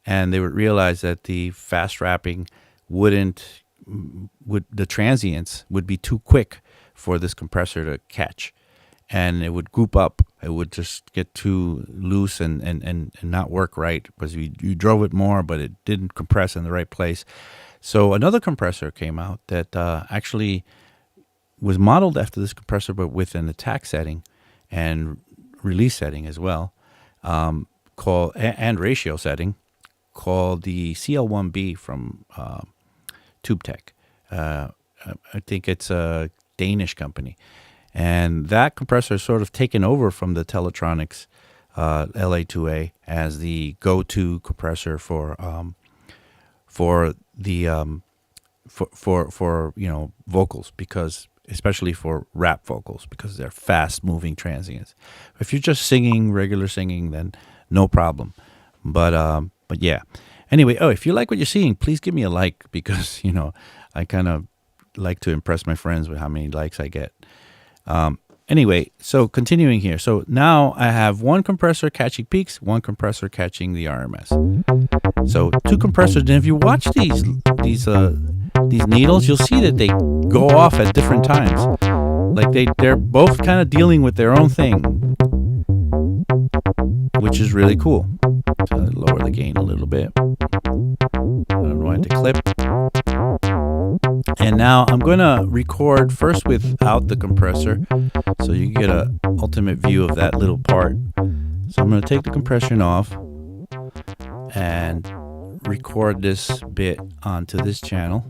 and they would realize that the fast rapping the transients would be too quick for this compressor to catch, and it would group up. It would just get too loose and not work right because you drove it more, but it didn't compress in the right place. So another compressor came out that actually was modeled after this compressor, but with an attack setting and release setting as well, and ratio setting, called the CL1B from TubeTech. I think it's a Danish company. And that compressor is sort of taken over from the Teletronics LA2A as the go-to compressor for vocals, because especially for rap vocals, because they're fast-moving transients. If you're just singing, regular singing, then no problem. But yeah. Anyway, if you like what you're seeing, please give me a like, because I kind of like to impress my friends with how many likes I get. Anyway, so continuing here. So now I have one compressor catching peaks, one compressor catching the RMS. So two compressors. And if you watch these needles, you'll see that they go off at different times. Like they're both kind of dealing with their own thing, which is really cool. So lower the gain a little bit. I don't want it to clip. And now I'm going to record first without the compressor, so you get an ultimate view of that little part. So I'm going to take the compression off and record this bit onto this channel.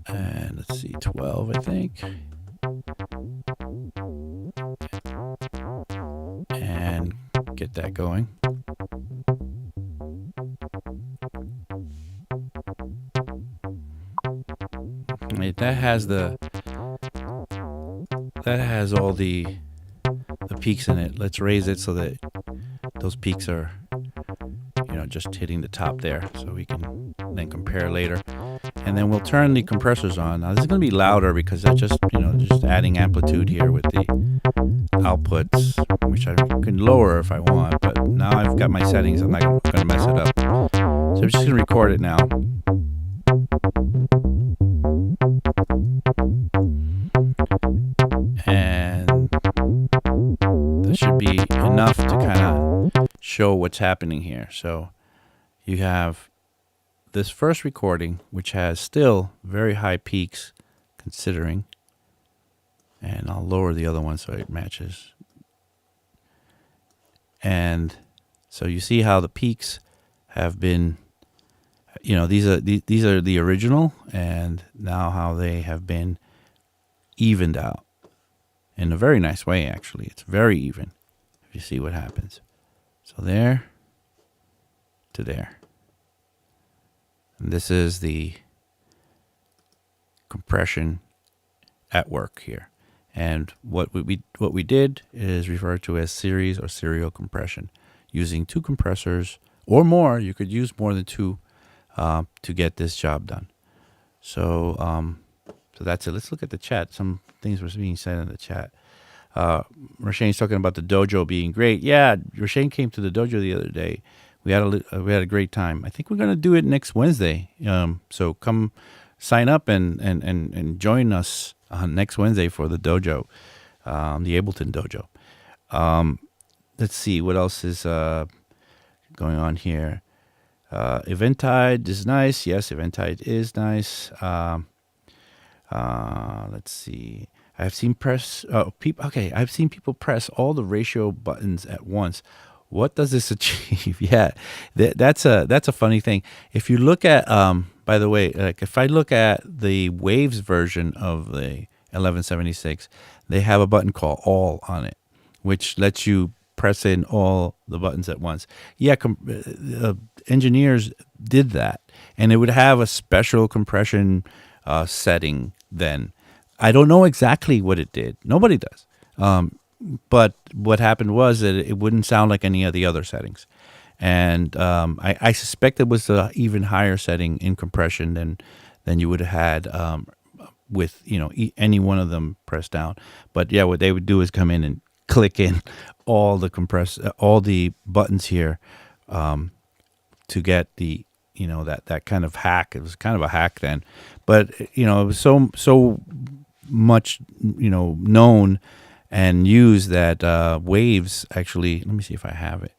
And let's see, 12, I think. get that going. That has all the peaks in it. Let's raise it so that those peaks are, just hitting the top there, so we can then compare later. And then we'll turn the compressors on. Now this is going to be louder because I just adding amplitude here with the outputs, which I can lower if I want, but now I've got my settings. I'm not going to mess it up. So I'm just going to record it now. And that should be enough to kind of show what's happening here. So you have this first recording, which has still very high peaks considering, and I'll lower the other one so it matches. And so you see how the peaks have been, these are the original, and now how they have been evened out in a very nice way. Actually, it's very even if you see what happens. So there to there. And this is the compression at work here. And what we did is referred to as series or serial compression, using 2 compressors or more. You could use more than 2 to get this job done. So so that's it. Let's look at the chat. Some things were being said in the chat. Rashane's talking about the dojo being great. Yeah, Rashane came to the dojo the other day. We had a great time. I think we're going to do it next Wednesday. So come sign up and join us next Wednesday for the dojo, the Ableton dojo. Let's see what else is going on here. Eventide is nice. Yes, Eventide is nice. Let's see. I've seen I've seen people press all the ratio buttons at once. What does this achieve? Yeah, that's a funny thing. If you look at, by the way, like if I look at the Waves version of the 1176, they have a button called All on it, which lets you press in all the buttons at once. Yeah, engineers did that, and it would have a special compression setting then. I don't know exactly what it did. Nobody does. But what happened was that it wouldn't sound like any of the other settings. And I suspect it was an even higher setting in compression than you would have had with any one of them pressed down. But yeah, what they would do is come in and click in all the buttons here to get the that kind of hack. It was kind of a hack then, but it was so much known and used that Waves actually. Let me see if I have it.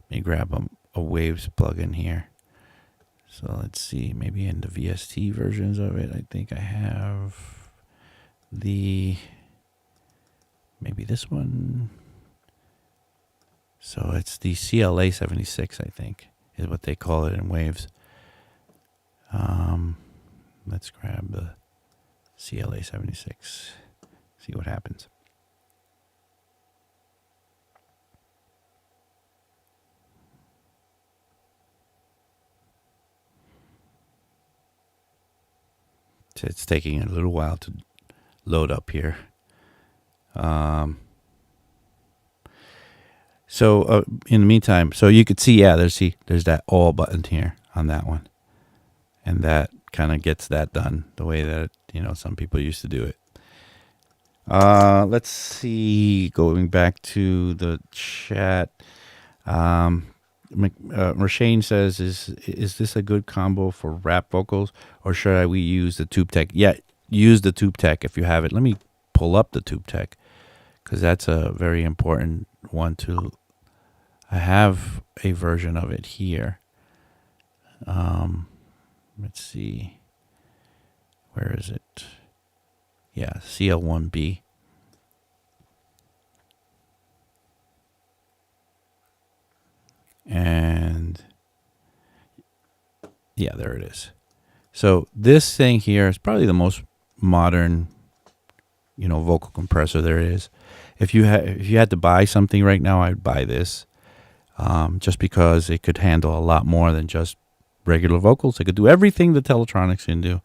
Let me grab a Waves plugin here. So let's see, maybe in the VST versions of it, I think I have maybe this one. So it's the CLA 76, I think, is what they call it in Waves. Let's grab the CLA 76, see what happens. It's taking a little while to load up here. So in the meantime, so you could see, yeah, there's that all button here on that one, and that kind of gets that done the way that some people used to do it. Let's see, going back to the chat. Rashane says, is this a good combo for rap vocals, or should we use the Tube Tech? Yeah, use the Tube Tech if you have it. Let me pull up the Tube Tech, because that's a very important one to. I have a version of it here. Let's see. Where is it? Yeah, CL1B. And yeah, there it is. So this thing here is probably the most modern, vocal compressor there is. If you had to buy something right now, I'd buy this. just because it could handle a lot more than just regular vocals. It could do everything the Teletronics can do,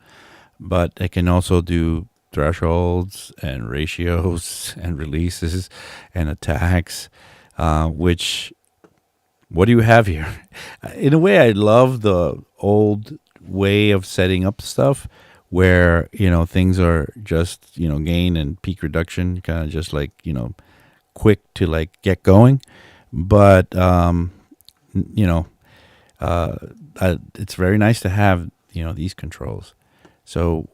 but it can also do thresholds and ratios and releases and attacks, which, what do you have here? In a way, I love the old way of setting up stuff where, things are just, gain and peak reduction, kind of just like, quick to like get going. But, it's very nice to have, these controls. So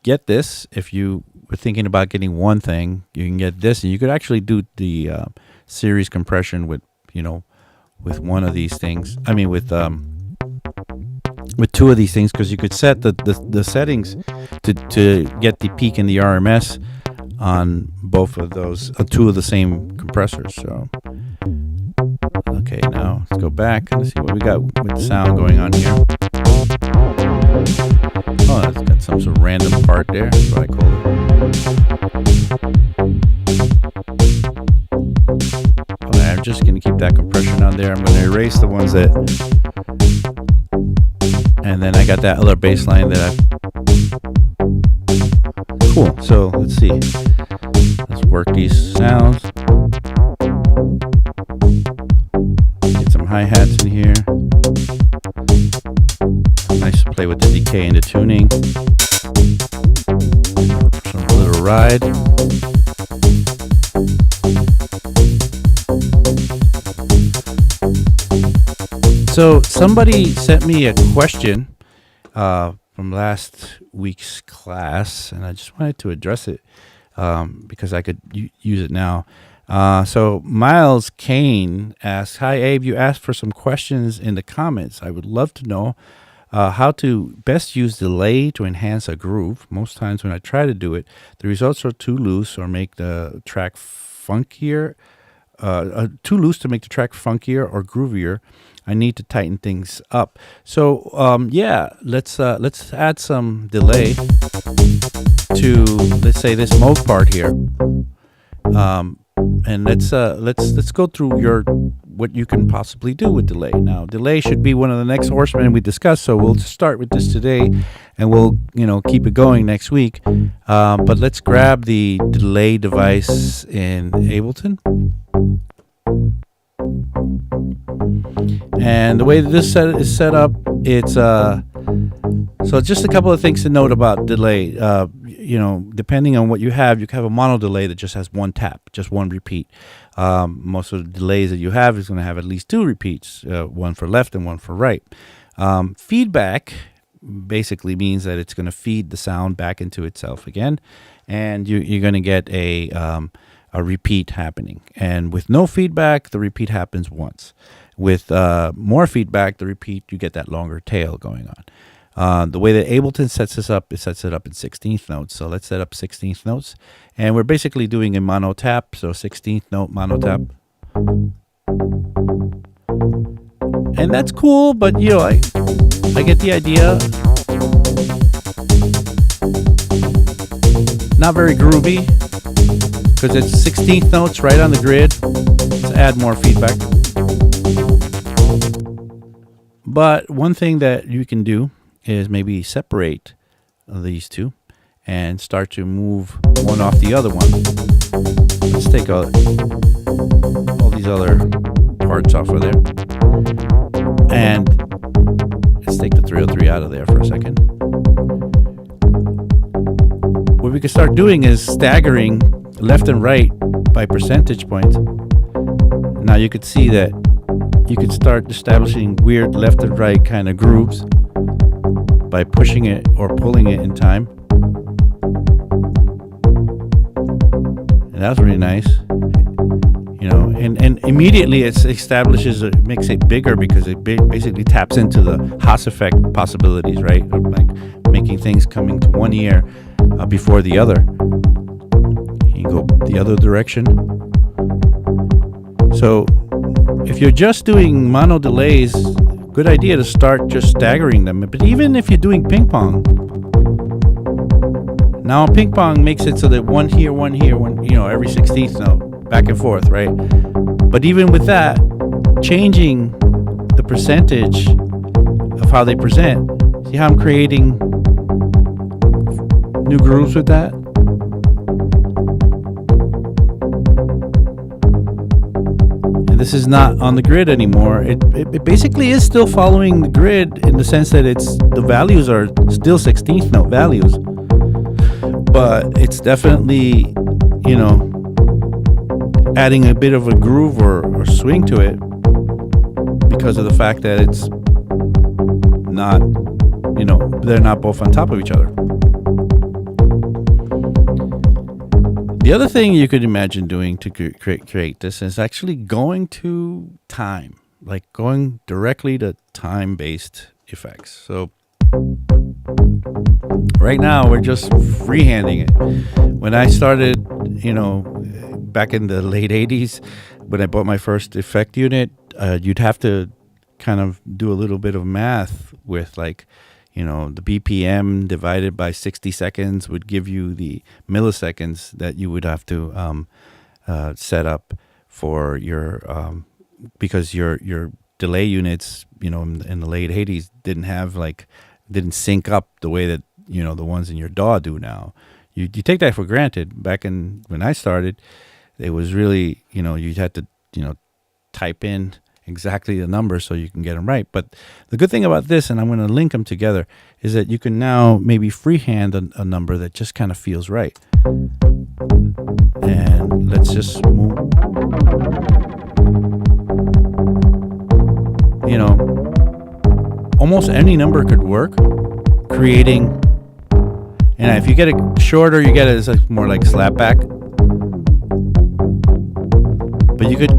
get this. If you were thinking about getting one thing, you can get this, and you could actually do the series compression with, with one of these things. I mean, with two of these things, because you could set the settings to get the peak and the RMS on both of those, two of the same compressors. So, okay, now let's go back and see what we got with the sound going on here. Oh, it's got some sort of random part there. That's what I call it. Okay, I'm just going to keep that compression on there. I'm going to erase the ones that... And then I got that other bass line that Cool, so let's see. Let's work these sounds. Get some hi-hats in here. Nice to play with the decay and the tuning. Some little ride. So somebody sent me a question from last week's class, and I just wanted to address it because I could use it now. So Miles Kane asks, "Hi Abe, you asked for some questions in the comments. I would love to know how to best use delay to enhance a groove. Most times when I try to do it, the results are too loose or make the track funkier. Too loose to make the track funkier or groovier. I need to tighten things up." So yeah, let's add some delay to, let's say, this mode part here, and let's go through what you can possibly do with delay. Now, delay should be one of the next Horsemen we discuss, so we'll start with this today, and we'll keep it going next week. But let's grab the delay device in Ableton. And the way that this is set up, it's so just a couple of things to note about delay. Depending on what you can have a mono delay that just has one tap, just one repeat. Most of the delays that you have is going to have at least two repeats, one for left and one for right. Feedback basically means that it's going to feed the sound back into itself again, and you're going to get a repeat happening. And with no feedback, the repeat happens once. With more feedback, the repeat, you get that longer tail going on. The way that Ableton sets this up, it sets it up in 16th notes. So let's set up 16th notes. And we're basically doing a mono tap. So 16th note mono tap. And that's cool, but I get the idea. Not very groovy, because it's 16th notes right on the grid. Let's add more feedback. But one thing that you can do is maybe separate these two and start to move one off the other one. Let's take all these other parts off of there. And let's take the 303 out of there for a second. What we can start doing is staggering left and right by percentage points. Now you could see that you could start establishing weird left and right kind of grooves by pushing it or pulling it in time. And that's really nice. And immediately it makes it bigger, because it basically taps into the Haas effect possibilities, right? Of like making things coming to one ear before the other. You go the other direction. So if you're just doing mono delays, good idea to start just staggering them. But even if you're doing ping pong, now ping pong makes it so that one here, one every 16th note, back and forth, right? But even with that, changing the percentage of how they present. See how I'm creating new grooves with that? And this is not on the grid anymore. It basically is still following the grid in the sense that the values are still 16th note values, but it's definitely, adding a bit of a groove or swing to it because of the fact that it's not, they're not both on top of each other. The other thing you could imagine doing to create this is actually going to time, like going directly to time-based effects. So right now we're just freehanding it. When I started, back in the late 80s, when I bought my first effect unit, you'd have to kind of do a little bit of math with the BPM divided by 60 seconds would give you the milliseconds that you would have to set up for your because your delay units, in the late 80s didn't sync up the way that the ones in your DAW do now. You take that for granted. Back when I started, it was really you had to type in exactly the number so you can get them right. But the good thing about this, and I'm going to link them together, is that you can now maybe freehand a number that just kind of feels right. And let's just move. Almost any number could work, creating. And if you get it shorter, you get it as more like slapback. But you could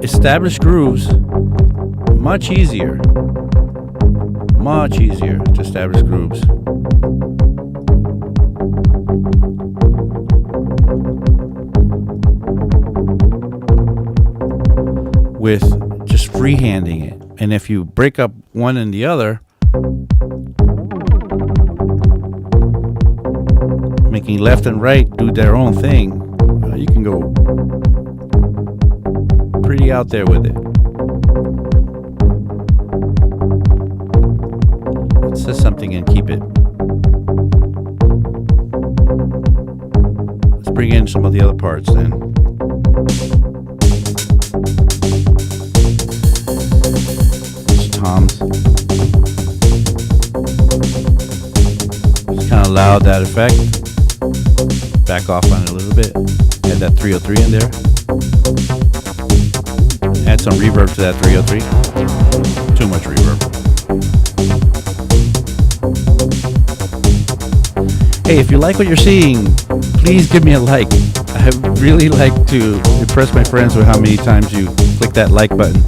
establish grooves much easier to establish grooves. With just freehanding it. And if you break up one and the other, making left and right do their own thing, you can go pretty out there with it. Let's set something and keep it. Let's bring in some of the other parts then. It's toms. Just kind of loud, that effect. Back off on it a little bit. Add that 303 in there. Add some reverb to that 303. Too much reverb. Hey, if you like what you're seeing, please give me a like. I really like to impress my friends with how many times you click that like button.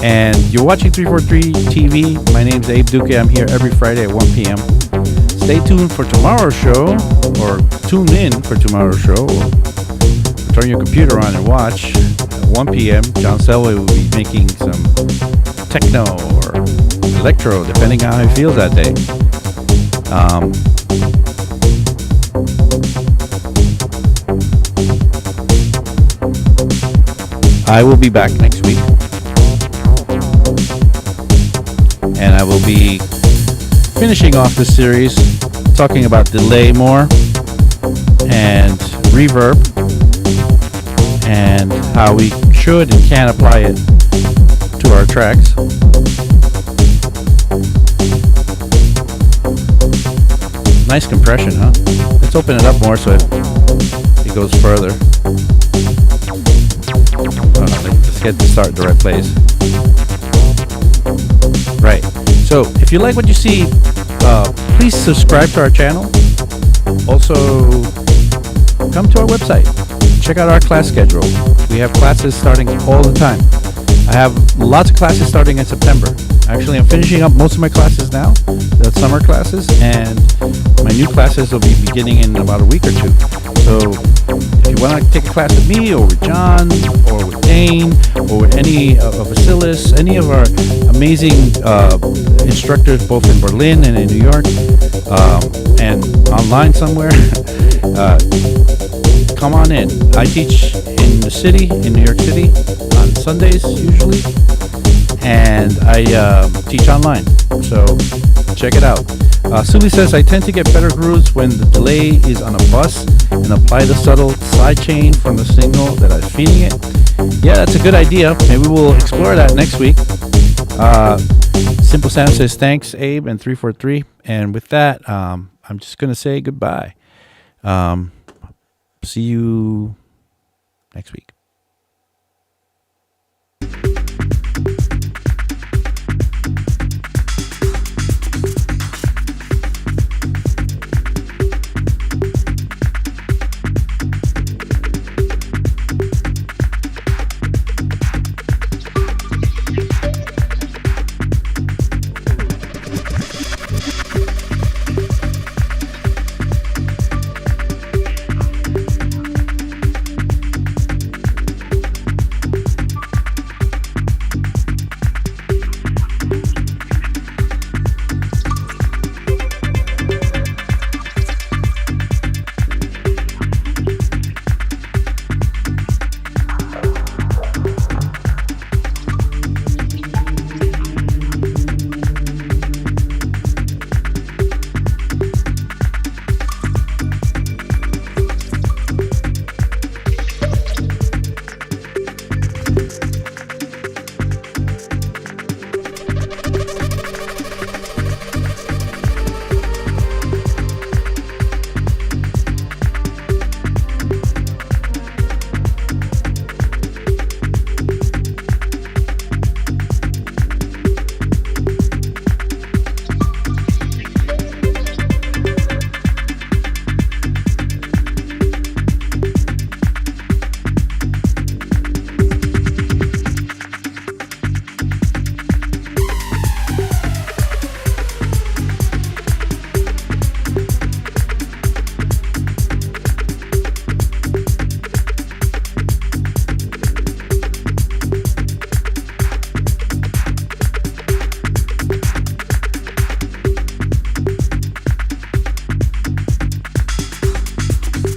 And you're watching 343 TV. My name's Abe Duque. I'm here every Friday at 1 p.m. Stay tuned for tomorrow's show, or tune in for tomorrow's show, or turn your computer on and watch. At 1 p.m., John Selway will be making some techno or electro, depending on how he feels that day. I will be back next week, and I will be finishing off this series talking about delay more and reverb and how we should and can apply it to our tracks. Nice compression, huh? Let's open it up more so it goes further. Let's get to start in the right place. Right. So if you like what you see, please subscribe to our channel. Also, come to our website. Check out our class schedule. We have classes starting all the time. I have lots of classes starting in September. Actually, I'm finishing up most of my classes now, the summer classes, and my new classes will be beginning in about a week or two. So if you want to take a class with me, or with John, or with Dane, or with any of Vasilis, any of our amazing instructors, both in Berlin and in New York, and online somewhere, come on in. I teach in the city, in New York City, on Sundays usually, and I teach online. So check it out. Suli says, I tend to get better grooves when the delay is on a bus and apply the subtle sidechain from the signal that I'm feeding it. Yeah, that's a good idea. Maybe we'll explore that next week. Simple Sam says, thanks, Abe, and 343. And with that, I'm just going to say goodbye. See you next week.